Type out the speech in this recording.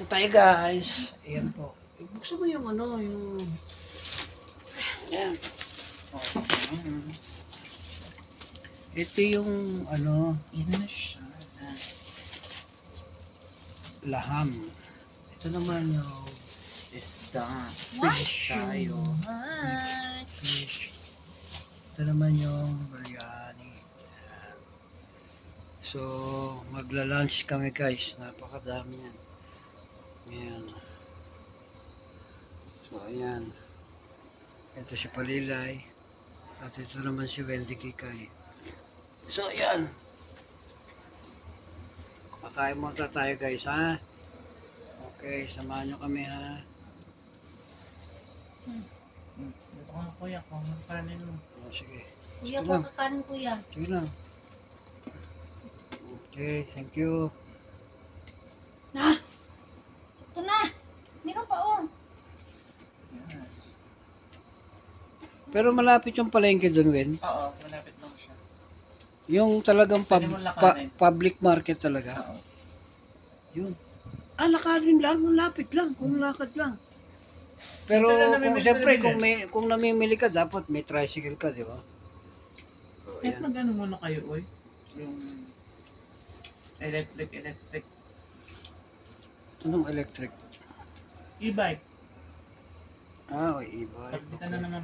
Kain tayo guys. Ayan po. Buksan mo yung ano, yung... Ayan. Ito yung ano, laham. Ito naman yung Isda. fish Fish tayo. Fish. Ito naman yung biryani. Ayan. So, magla-lunch kami guys. Napakadami yan. Ayan. So, ayan. Ito si Palilay. At ito naman si Wendy Kikay. So, ayan. Makain muna tayo guys, ha? Okay, samahan nyo kami, ha? Ito ko na kuya, kung magkanin mo. Oh, sige. Kuya Sige ko lang. kakanin kuya. Sige lang. Okay, thank you. Na! Ito na! Meron pa oh. Yes. Pero malapit yung palengke doon, Wen. Oo, malapit lang siya. Yung talagang Pwede mo lakarin. public market talaga. Oo. Yun. Ah, lakarin lang. Lapit lang. Kung lakad lang. Pero Ito na kung namimili siyempre, ka rin kung namimili ka, dapat may tricycle ka, di ba? So, Kahit ayan. magano muna kayo, oy. Yung electric. Anong electric? E-bike. Ah, o e-bike. Pag di ka na Okay. naman